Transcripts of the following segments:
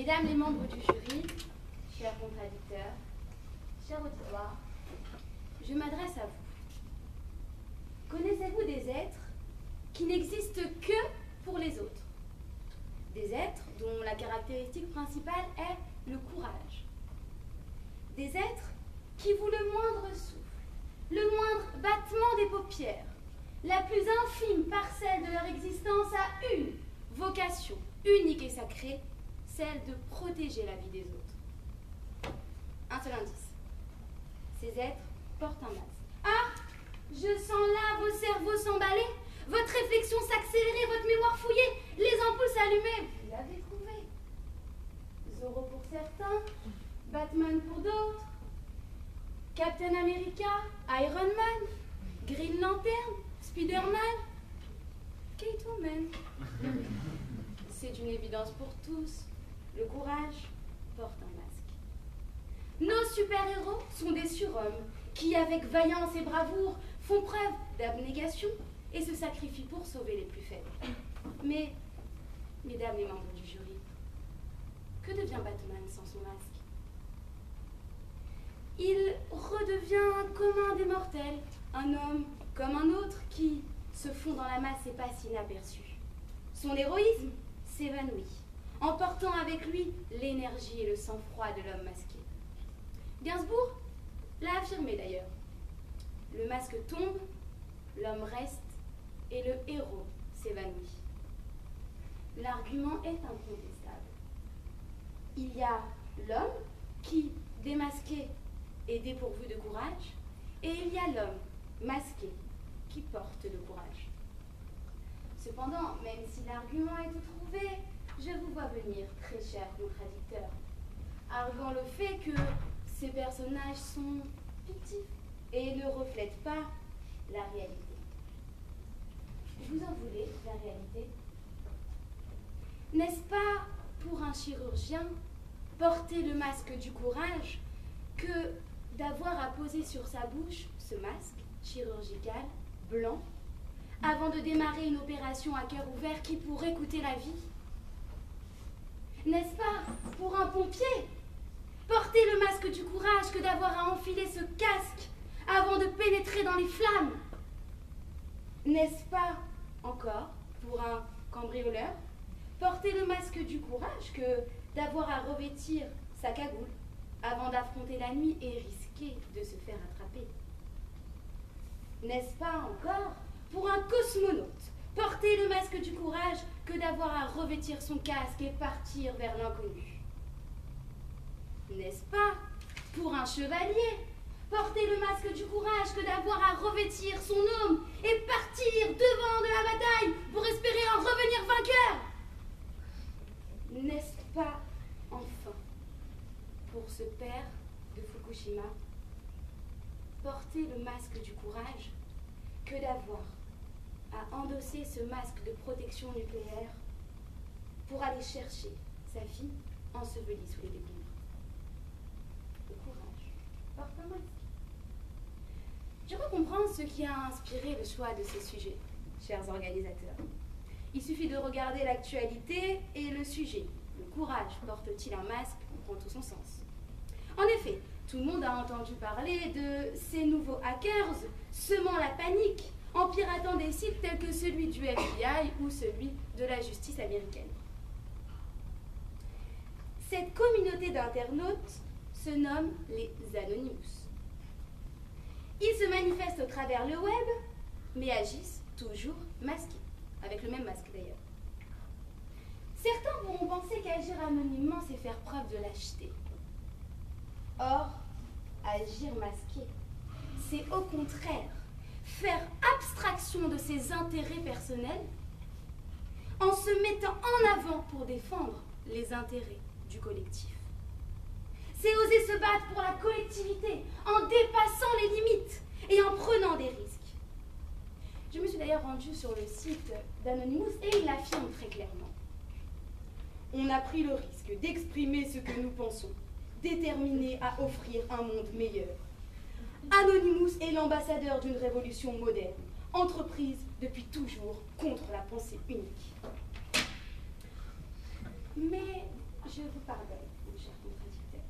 Mesdames les membres du jury, chers contradicteurs, chers auditoires, je m'adresse à vous. Connaissez-vous des êtres qui n'existent que pour les autres? Des êtres dont la caractéristique principale est le courage. Des êtres qui vous le moindre souffle, le moindre battement des paupières, la plus infime parcelle de leur existence a une vocation unique et sacrée, celle de protéger la vie des autres. Un seul indice. Ces êtres portent un masque. Ah, je sens là vos cerveaux s'emballer, votre réflexion s'accélérer, votre mémoire fouiller, les ampoules s'allumer. Vous l'avez trouvé. Zorro pour certains, Batman pour d'autres, Captain America, Iron Man, Green Lantern, Spider-Man, Catwoman. C'est une évidence pour tous. Le courage porte un masque. Nos super-héros sont des surhommes qui, avec vaillance et bravoure, font preuve d'abnégation et se sacrifient pour sauver les plus faibles. Mais, mesdames les membres du jury, que devient Batman sans son masque? Il redevient comme un des mortels, un homme comme un autre qui se fond dans la masse et passe inaperçu. Son héroïsme s'évanouit, emportant avec lui l'énergie et le sang-froid de l'homme masqué. Gainsbourg l'a affirmé d'ailleurs. Le masque tombe, l'homme reste et le héros s'évanouit. L'argument est incontestable. Il y a l'homme qui, démasqué, est dépourvu de courage, et il y a l'homme masqué qui porte le courage. Cependant, même si l'argument est tout trouvé, je vous vois venir, très chers contradicteurs, arguant le fait que ces personnages sont fictifs et ne reflètent pas la réalité. Vous en voulez, la réalité? N'est-ce pas pour un chirurgien porter le masque du courage que d'avoir à poser sur sa bouche ce masque chirurgical blanc avant de démarrer une opération à cœur ouvert qui pourrait coûter la vie? N'est-ce pas pour un pompier porter le masque du courage que d'avoir à enfiler ce casque avant de pénétrer dans les flammes? N'est-ce pas encore pour un cambrioleur porter le masque du courage que d'avoir à revêtir sa cagoule avant d'affronter la nuit et risquer de se faire attraper? N'est-ce pas encore pour un cosmonaute porter le masque du courage que d'avoir à revêtir son casque et partir vers l'inconnu? N'est-ce pas pour un chevalier porter le masque du courage que d'avoir à revêtir son aume et partir devant de la bataille pour espérer en revenir vainqueur? N'est-ce pas enfin pour ce père de Fukushima porter le masque du courage que d'avoir à endosser ce masque de protection nucléaire pour aller chercher sa fille ensevelie sous les décombres? Le courage porte un masque. Je crois comprendre ce qui a inspiré le choix de ces sujets, chers organisateurs. Il suffit de regarder l'actualité et le sujet. Le courage porte-t-il un masque? Prend tout son sens. En effet, tout le monde a entendu parler de ces nouveaux hackers semant la panique en piratant des sites tels que celui du FBI ou celui de la justice américaine. Cette communauté d'internautes se nomme les Anonymous. Ils se manifestent au travers le web, mais agissent toujours masqués, avec le même masque d'ailleurs. Certains pourront penser qu'agir anonymement, c'est faire preuve de lâcheté. Or, agir masqué, c'est au contraire faire abstraction de ses intérêts personnels en se mettant en avant pour défendre les intérêts du collectif. C'est oser se battre pour la collectivité en dépassant les limites et en prenant des risques. Je me suis d'ailleurs rendue sur le site d'Anonymous et il l'affirme très clairement. On a pris le risque d'exprimer ce que nous pensons, déterminés à offrir un monde meilleur. Anonymous est l'ambassadeur d'une révolution moderne, entreprise depuis toujours contre la pensée unique. Mais Je vous pardonne, mon cher contradicteur.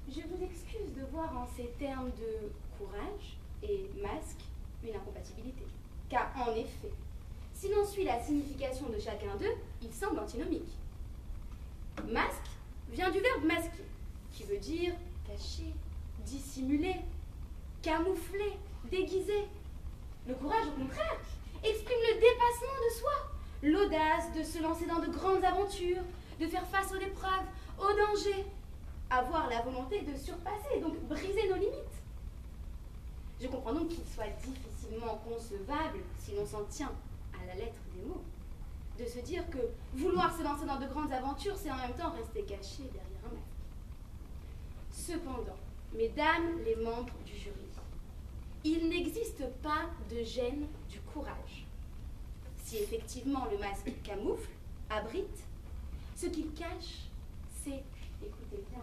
Je vous excuse de voir en ces termes de courage et masque une incompatibilité. Car en effet, si l'on suit la signification de chacun d'eux, il semble antinomique. Masque vient du verbe masquer, qui veut dire cacher, dissimuler, camoufler, déguiser. Le courage, au contraire, exprime le dépassement de soi, l'audace de se lancer dans de grandes aventures, de faire face aux épreuves, aux dangers, avoir la volonté de surpasser, donc briser nos limites. Je comprends donc qu'il soit difficilement concevable, si l'on s'en tient à la lettre des mots, de se dire que vouloir se lancer dans de grandes aventures, c'est en même temps rester caché derrière un masque. Cependant, mesdames les membres du jury, il n'existe pas de gêne du courage. Si effectivement le masque camoufle, abrite, ce qu'il cache, c'est, écoutez bien,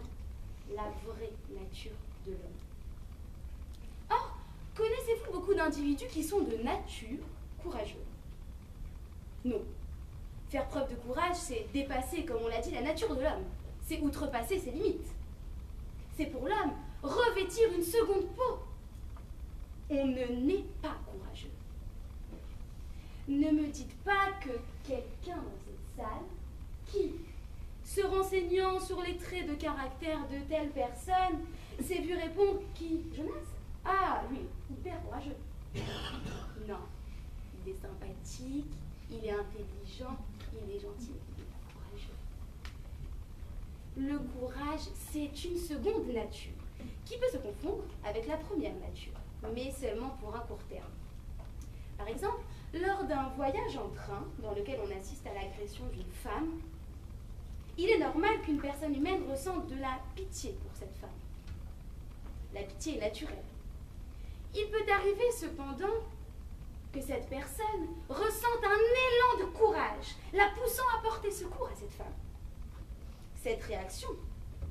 la vraie nature de l'homme. Or, connaissez-vous beaucoup d'individus qui sont de nature courageux? Non. Faire preuve de courage, c'est dépasser, comme on l'a dit, la nature de l'homme. C'est outrepasser ses limites. C'est pour l'homme revêtir une seconde peau. On ne naît pas courageux. Ne me dites pas que quelqu'un dans cette salle qui, se renseignant sur les traits de caractère de telle personne, s'est vu répondre qui, Jonas? Ah, lui, hyper courageux. Non, il est sympathique, il est intelligent, il est gentil, il est pas courageux. Le courage, c'est une seconde nature qui peut se confondre avec la première nature, mais seulement pour un court terme. Par exemple, lors d'un voyage en train dans lequel on assiste à l'agression d'une femme, il est normal qu'une personne humaine ressente de la pitié pour cette femme. La pitié est naturelle. Il peut arriver cependant que cette personne ressente un élan de courage, la poussant à porter secours à cette femme. Cette réaction,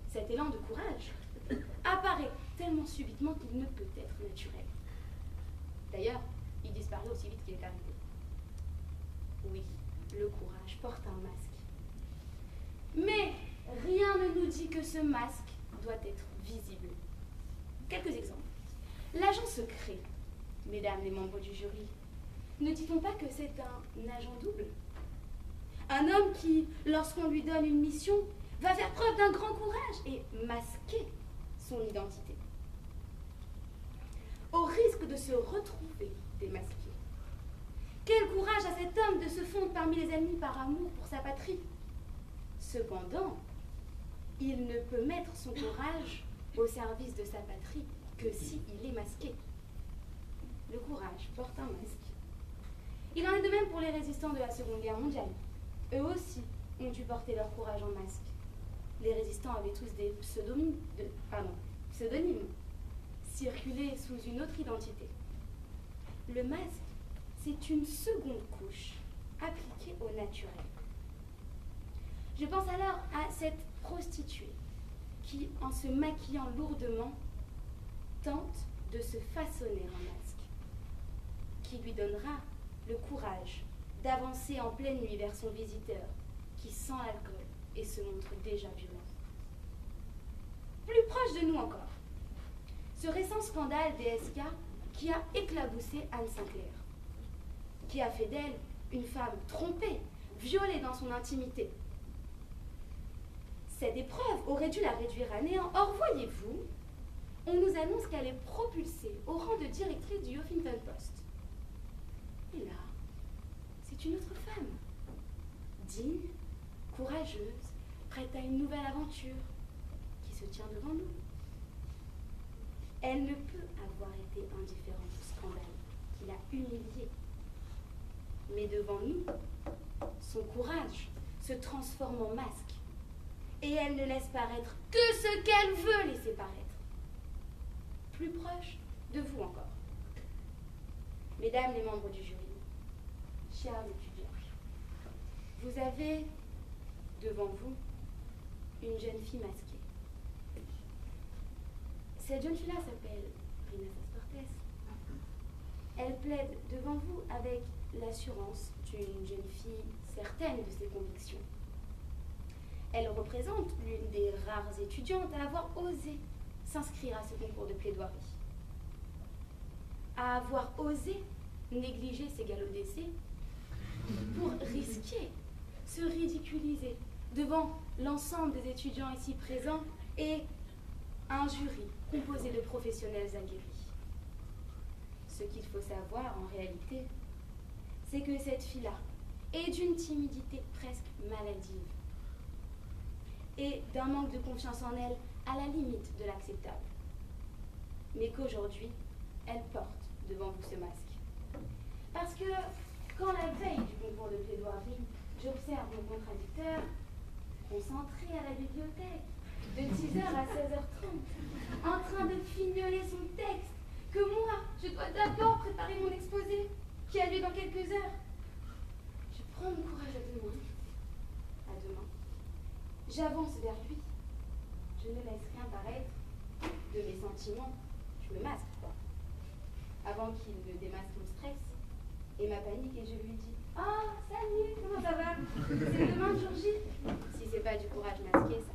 cet élan de courage, apparaît tellement subitement qu'il ne peut être naturel. D'ailleurs, il disparaît aussi vite qu'il est arrivé. Oui, le courage porte un masque. Mais rien ne nous dit que ce masque doit être visible. Quelques exemples. L'agent secret, mesdames les membres du jury, ne dit-on pas que c'est un agent double? Un homme qui, lorsqu'on lui donne une mission, va faire preuve d'un grand courage et masquer son identité. Au risque de se retrouver démasqué. Quel courage a cet homme de se fondre parmi les ennemis par amour pour sa patrie. Cependant, il ne peut mettre son courage au service de sa patrie que s'il est masqué. Le courage porte un masque. Il en est de même pour les résistants de la Seconde Guerre mondiale. Eux aussi ont dû porter leur courage en masque. Les résistants avaient tous des pseudonymes, circulaient sous une autre identité. Le masque, c'est une seconde couche appliquée au naturel. Je pense alors à cette prostituée qui, en se maquillant lourdement, tente de se façonner un masque qui lui donnera le courage d'avancer en pleine nuit vers son visiteur qui sent l'alcool et se montre déjà violent. Plus proche de nous encore, ce récent scandale DSK qui a éclaboussé Anne Sinclair, qui a fait d'elle une femme trompée, violée dans son intimité. Cette épreuve aurait dû la réduire à néant. Or, voyez-vous, on nous annonce qu'elle est propulsée au rang de directrice du Huffington Post. Et là, c'est une autre femme, digne, courageuse, prête à une nouvelle aventure, qui se tient devant nous. Elle ne peut avoir été indifférente au scandale qui l'a humiliée. Mais devant nous, son courage se transforme en masque. Et elle ne laisse paraître que ce qu'elle veut laisser paraître. Plus proche de vous encore. Mesdames les membres du jury, chers étudiants, vous avez devant vous une jeune fille masquée. Cette jeune fille-là s'appelle Rina Cortés. Elle plaide devant vous avec l'assurance d'une jeune fille certaine de ses convictions. Elle représente l'une des rares étudiantes à avoir osé s'inscrire à ce concours de plaidoirie. À avoir osé négliger ses galops d'essai pour risquer, se ridiculiser devant l'ensemble des étudiants ici présents et un jury composé de professionnels aguerris. Ce qu'il faut savoir en réalité, c'est que cette fille-là est d'une timidité presque maladive et d'un manque de confiance en elle à la limite de l'acceptable. Mais qu'aujourd'hui, elle porte devant vous ce masque. Parce que quand la veille du concours de plaidoirie, j'observe mon contradicteur concentré à la bibliothèque de 10h à 16h30, en train de fignoler son texte, que moi, je dois d'abord préparer mon exposé, qui a lieu dans quelques heures. Je prends mon courage à deux mains. À deux mains. J'avance vers lui. Je ne laisse rien paraître de mes sentiments. Je me masque, quoi. Avant qu'il ne démasque mon stress et ma panique, et je lui dis « Oh, salut, comment ça va? C'est demain le jour J ?» Si c'est pas du courage masqué, ça.